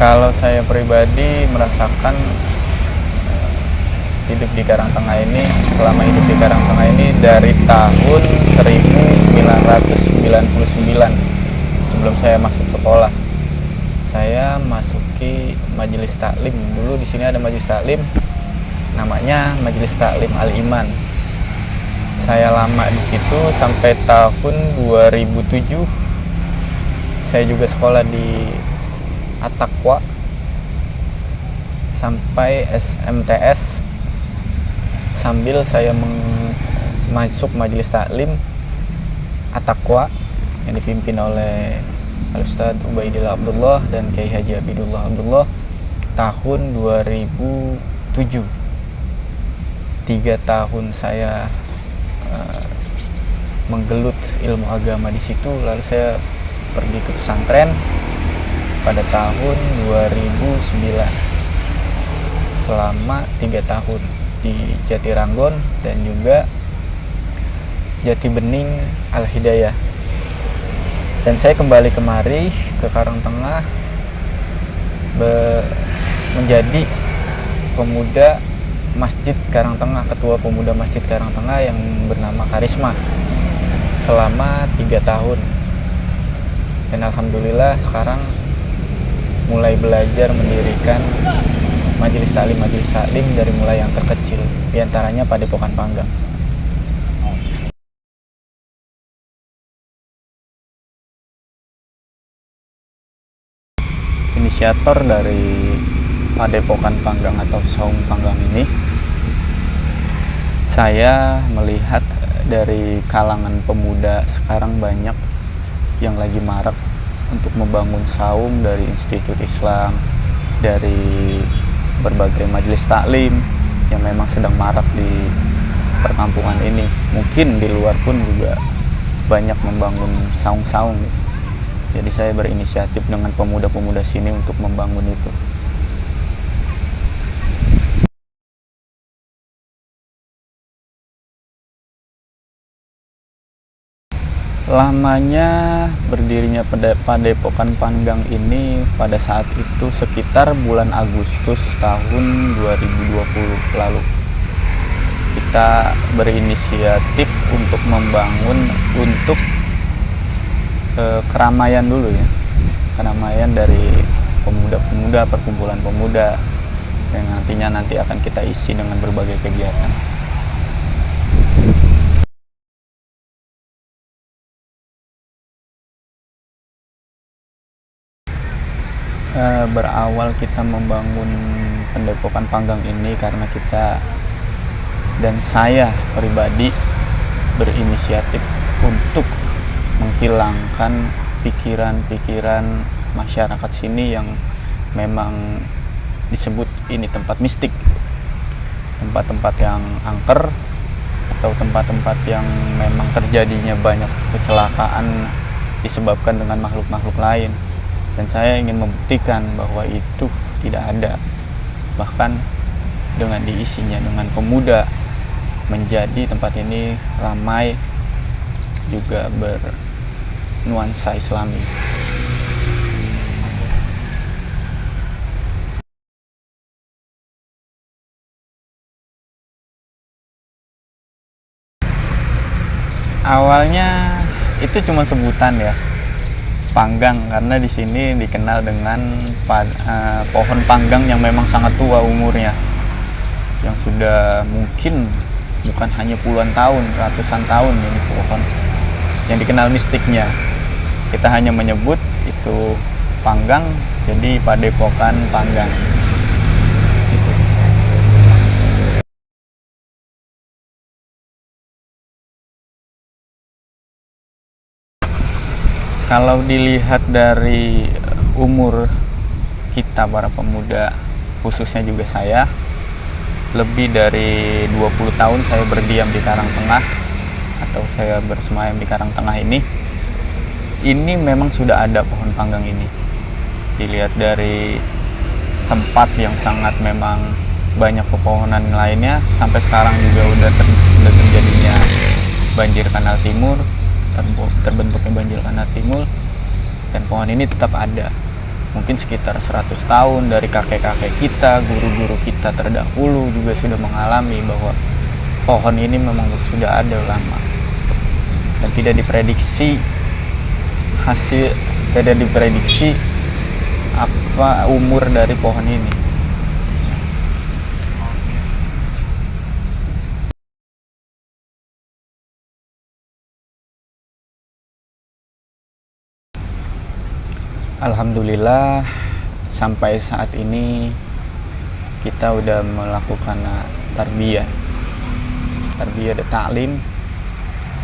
Kalau saya pribadi merasakan hidup di Karangtengah ini, selama hidup di Karangtengah ini dari tahun 1999, sebelum saya masuk sekolah. Saya masuki majelis taklim. Dulu di sini ada majelis taklim, namanya Majelis Taklim Al-Iman. Saya lama di situ sampai tahun 2007. Saya juga sekolah di At-Taqwa sampai SMTS, sambil saya masuk majelis taklim At-Taqwa yang dipimpin oleh Al-Ustaz Ubaidillah Abdullah dan Kiai Haji Abidullah Abdullah tahun 2007. 3 tahun saya menggelut ilmu agama di situ, lalu saya pergi ke pesantren pada tahun 2009 selama 3 tahun di Jatiranggon dan juga Jati Bening Al-Hidayah. Dan saya kembali kemari ke Karangtengah menjadi pemuda Masjid Karangtengah, ketua pemuda Masjid Karangtengah yang bernama Karisma selama 3 tahun. Dan alhamdulillah sekarang mulai belajar mendirikan majelis taklim dari mulai yang terkecil, diantaranya Padepokan Panggang. Inisiator dari Padepokan Panggang atau Saung Panggang ini, saya melihat dari kalangan pemuda sekarang banyak yang lagi marak untuk membangun saung dari institut Islam, dari berbagai majelis taklim yang memang sedang marak di perkampungan ini. Mungkin di luar pun juga banyak membangun saung-saung. Jadi saya berinisiatif dengan pemuda-pemuda sini untuk membangun itu. Lamanya berdirinya Padepokan Panggang ini pada saat itu sekitar bulan Agustus tahun 2020 lalu. Kita berinisiatif untuk membangun untuk keramaian dulu ya. Keramaian dari pemuda-pemuda, perkumpulan pemuda yang nantinya akan kita isi dengan berbagai kegiatan. Berawal kita membangun Padepokan Panggang ini karena kita dan saya pribadi berinisiatif untuk menghilangkan pikiran-pikiran masyarakat sini yang memang disebut ini tempat mistik, tempat-tempat yang angker atau tempat-tempat yang memang terjadinya banyak kecelakaan disebabkan dengan makhluk-makhluk lain. Dan saya ingin membuktikan bahwa itu tidak ada. Bahkan dengan diisinya dengan pemuda, menjadi tempat ini ramai, juga bernuansa Islami. Awalnya itu cuma sebutan ya, Panggang, karena di sini dikenal dengan pohon panggang yang memang sangat tua umurnya, yang sudah mungkin bukan hanya puluhan tahun, ratusan tahun ini pohon yang dikenal mistiknya. Kita hanya menyebut itu itu Panggang, jadi Padepokan Panggang. Gitu. Kalau dilihat dari umur kita para pemuda, khususnya juga saya, lebih dari 20 tahun saya berdiam di Karangtengah atau saya bersemayam di Karangtengah ini memang sudah ada pohon panggang ini. Dilihat dari tempat yang sangat memang banyak pepohonan lainnya, sampai sekarang juga udah terjadinya banjir kanal timur, terbentuknya banjir kanal timur, dan pohon ini tetap ada. Mungkin sekitar 100 tahun dari kakek-kakek kita, guru-guru kita terdahulu juga sudah mengalami bahwa pohon ini memang sudah ada lama, dan tidak diprediksi apa umur dari pohon ini. Alhamdulillah sampai saat ini kita udah melakukan tarbiyah dan ta'lim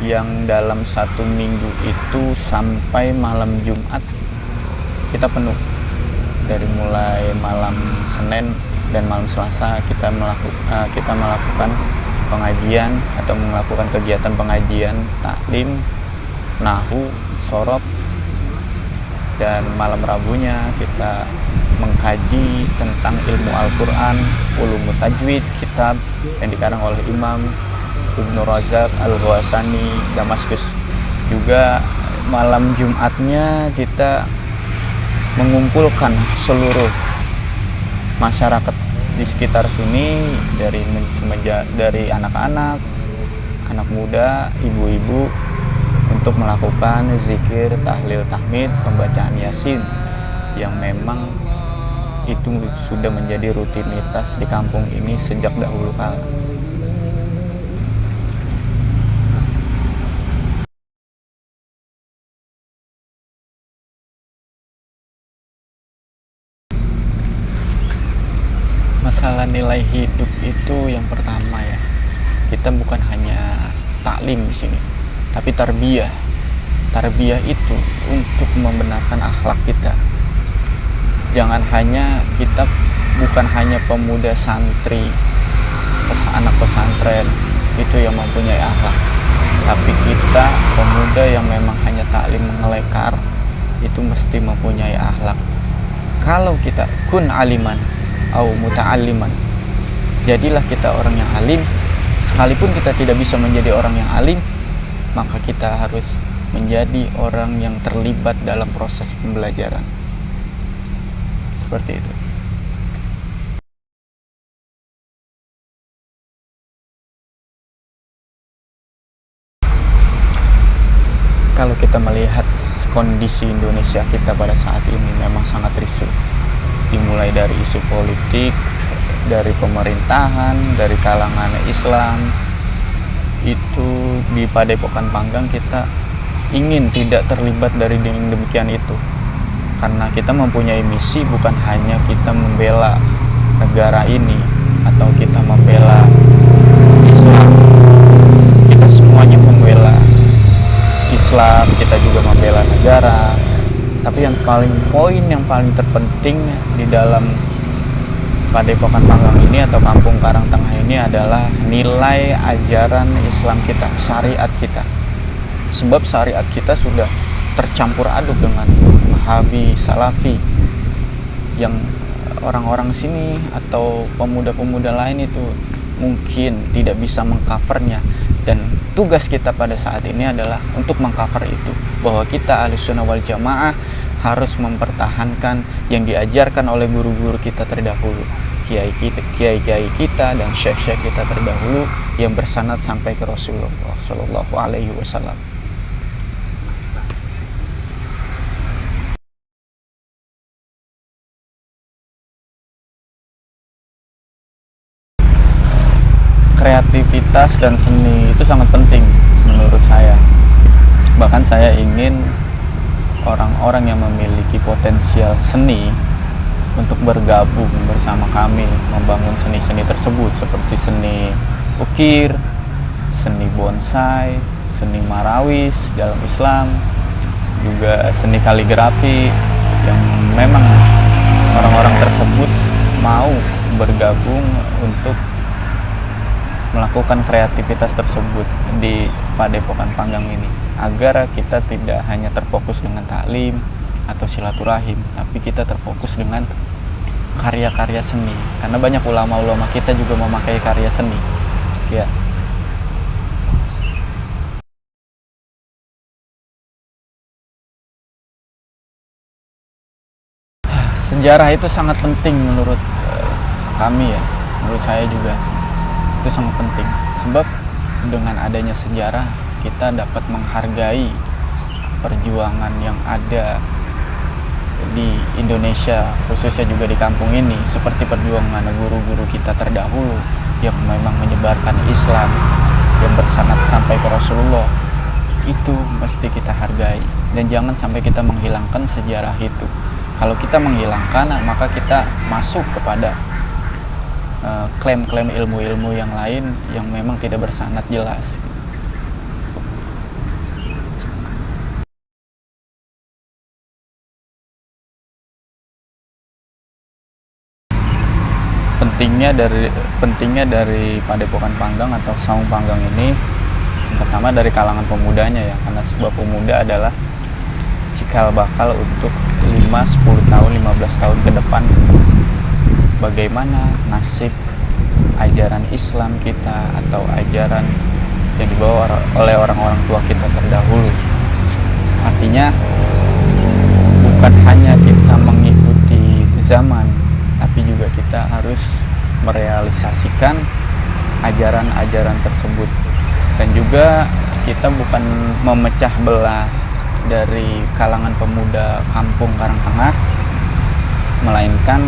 yang dalam 1 minggu itu sampai malam Jumat kita penuh. Dari mulai malam Senin dan malam Selasa kita melakukan pengajian atau melakukan kegiatan pengajian taklim, nahu, sorof, dan malam Rabunya kita mengkaji tentang ilmu Al-Quran, ulumut tajwid, kitab yang dikarang oleh Imam Ibnu Razak Al-Ghasani Damaskus. Juga malam Jumatnya kita mengumpulkan seluruh masyarakat di sekitar sini, dari anak-anak, anak muda, ibu-ibu, untuk melakukan zikir, tahlil, tahmid, pembacaan Yasin yang memang itu sudah menjadi rutinitas di kampung ini sejak dahulu kala. Masalah nilai hidup itu yang pertama ya, kita bukan hanya taklim di sini, tapi tarbiyah. Tarbiyah itu untuk membenarkan akhlak kita. Jangan hanya kita bukan hanya pemuda santri, anak pesantren itu yang mempunyai akhlak, tapi kita pemuda yang memang hanya taklim mengelekar itu mesti mempunyai akhlak. Kalau kita kun aliman au muta'alliman, jadilah kita orang yang alim. Sekalipun kita tidak bisa menjadi orang yang alim, maka kita harus menjadi orang yang terlibat dalam proses pembelajaran. Seperti itu. Kalau kita melihat kondisi Indonesia kita pada saat ini memang sangat risih. Dimulai dari isu politik, dari pemerintahan, dari kalangan Islam. Itu di Padepokan Panggang kita ingin tidak terlibat dari demikian itu, karena kita mempunyai misi bukan hanya kita membela negara ini atau kita membela Islam. Kita semuanya membela Islam, kita juga membela negara. Tapi poin yang paling terpenting di dalam Padepokan Panggang ini atau Kampung Karangtengah ini adalah nilai ajaran Islam kita, syariat kita. Sebab syariat kita sudah tercampur aduk dengan Wahabi, Salafi, yang orang-orang sini atau pemuda-pemuda lain itu mungkin tidak bisa mengcovernya. Dan tugas kita pada saat ini adalah untuk mengcover itu, bahwa kita Ahlussunnah wal Jamaah harus mempertahankan yang diajarkan oleh guru-guru kita terdahulu, kiai-kiai kita dan syekh-syekh kita terdahulu yang bersanad sampai ke Rasulullah Shallallahu Alaihi Wasallam. Kreativitas dan seni itu sangat penting menurut saya. Bahkan saya ingin orang-orang yang memiliki potensial seni untuk bergabung bersama kami membangun seni-seni tersebut, seperti seni ukir, seni bonsai, seni marawis dalam Islam, juga seni kaligrafi, yang memang orang-orang tersebut mau bergabung untuk melakukan kreativitas tersebut di Padepokan Panggang ini, agar kita tidak hanya terfokus dengan taklim atau silaturahim, tapi kita terfokus dengan karya-karya seni, karena banyak ulama-ulama kita juga memakai karya seni ya. Sejarah itu sangat penting menurut kami ya, menurut saya juga itu sangat penting, sebab dengan adanya sejarah kita dapat menghargai perjuangan yang ada di Indonesia, khususnya juga di kampung ini, seperti perjuangan guru-guru kita terdahulu yang memang menyebarkan Islam yang bersanad sampai ke Rasulullah. Itu mesti kita hargai dan jangan sampai kita menghilangkan sejarah itu. Kalau kita menghilangkan, maka kita masuk kepada klaim-klaim ilmu-ilmu yang lain yang memang tidak bersanad jelas. Pentingnya dari Padepokan Panggang atau Saung Panggang ini, yang pertama dari kalangan pemudanya ya, karena sebuah pemuda adalah cikal bakal untuk 5, 10 tahun, 15 tahun ke depan bagaimana nasib ajaran Islam kita atau ajaran yang dibawa oleh orang-orang tua kita terdahulu. Artinya bukan hanya kita mengikuti zaman, tapi juga kita harus merealisasikan ajaran-ajaran tersebut. Dan juga kita bukan memecah belah dari kalangan pemuda kampung Karangtengah, melainkan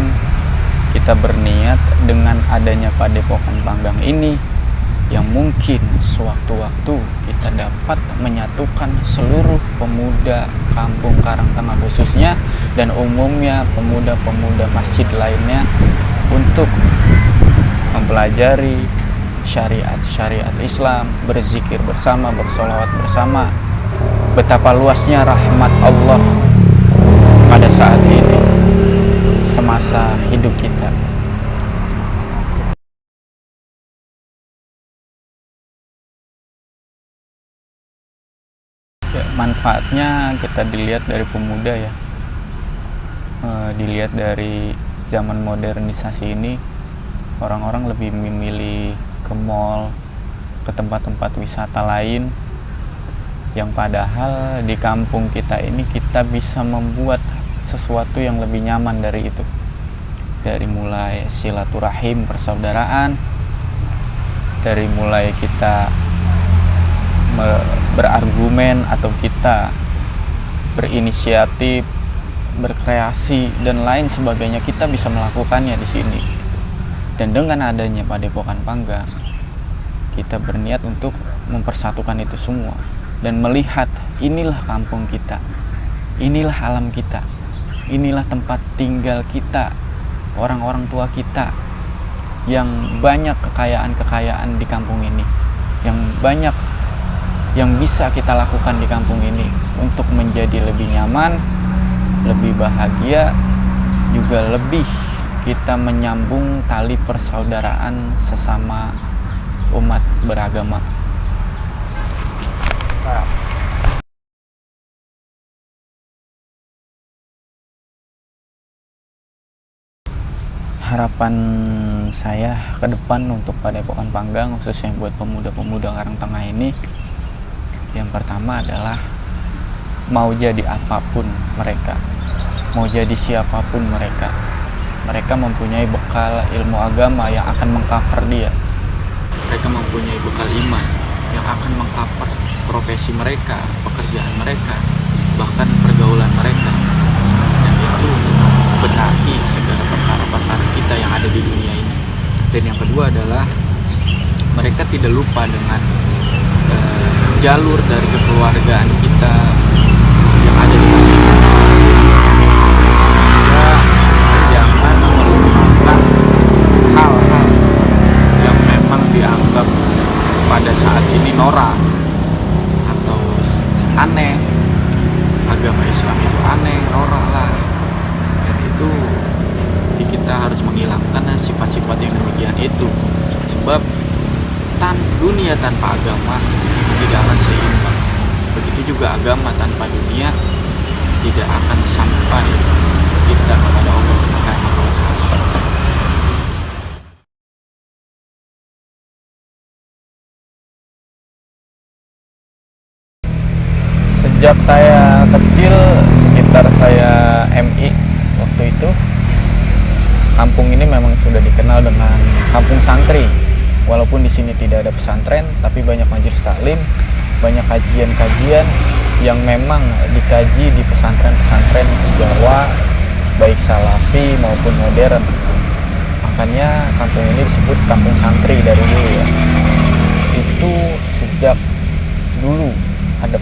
kita berniat dengan adanya Padepokan Panggang ini yang mungkin sewaktu-waktu kita dapat menyatukan seluruh pemuda kampung Karangtengah khususnya, dan umumnya pemuda-pemuda masjid lainnya, untuk mempelajari syariat-syariat Islam, berzikir bersama, bersolawat bersama. Betapa luasnya rahmat Allah pada saat ini, semasa hidup kita. Ya, manfaatnya kita dilihat dari pemuda ya, dilihat dari zaman modernisasi ini, orang-orang lebih memilih ke mall, ke tempat-tempat wisata lain, yang padahal di kampung kita ini kita bisa membuat sesuatu yang lebih nyaman dari itu. Dari mulai silaturahim, persaudaraan, dari mulai kita berargumen atau kita berinisiatif, berkreasi dan lain sebagainya, kita bisa melakukannya di sini. Dan dengan adanya Padepokan Panggang, kita berniat untuk mempersatukan itu semua dan melihat inilah kampung kita, inilah alam kita, inilah tempat tinggal kita, orang-orang tua kita, yang banyak kekayaan-kekayaan di kampung ini, yang banyak yang bisa kita lakukan di kampung ini untuk menjadi lebih nyaman, lebih bahagia, juga lebih kita menyambung tali persaudaraan sesama umat beragama. Harapan saya ke depan untuk Padepokan Panggang, khususnya buat pemuda-pemuda Karangtengah ini, yang pertama adalah mau jadi apapun mereka, mau jadi siapapun mereka, mereka mempunyai bekal ilmu agama yang akan mengcover dia. Mereka mempunyai bekal iman yang akan mengcover profesi mereka, pekerjaan mereka, bahkan pergaulan mereka. Dan itu benahi segala perkara-perkara kita yang ada di dunia ini. Dan yang kedua adalah mereka tidak lupa dengan jalur dari kekeluargaan kita yang ada di dunia. manusia tanpa agama tidak akan seimbang. Begitu juga agama tanpa dunia tidak akan sampai kita kepada Allah Subhanahu wa Ta'ala. Sejak saya kecil, sekitar saya MI waktu itu, kampung ini memang sudah dikenal dengan kampung santri. Walaupun di sini tidak ada pesantren, tapi banyak majelis taklim, banyak kajian-kajian yang memang dikaji di pesantren-pesantren Jawa, baik salafi maupun modern. Makanya kampung ini disebut kampung santri dari dulu ya. Itu sejak dulu ada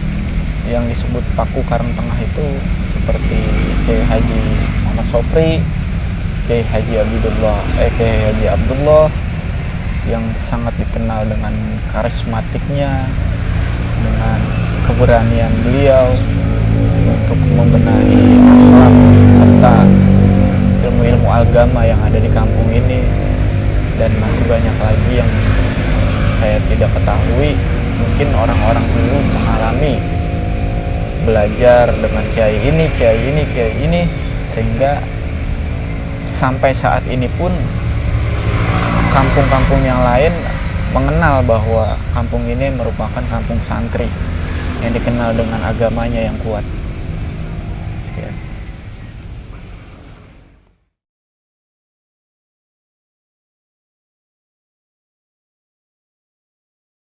yang disebut Paku Karang Tengah itu seperti Kiai Haji Muhammad Sofri, Kiai Haji Abdullah yang sangat dikenal dengan karismatiknya, dengan keberanian beliau untuk membenahi akhlak serta ilmu-ilmu agama yang ada di kampung ini, dan masih banyak lagi yang saya tidak ketahui. Mungkin orang-orang dulu mengalami belajar dengan kiai ini sehingga sampai saat ini pun kampung-kampung yang lain mengenal bahwa kampung ini merupakan kampung santri yang dikenal dengan agamanya yang kuat.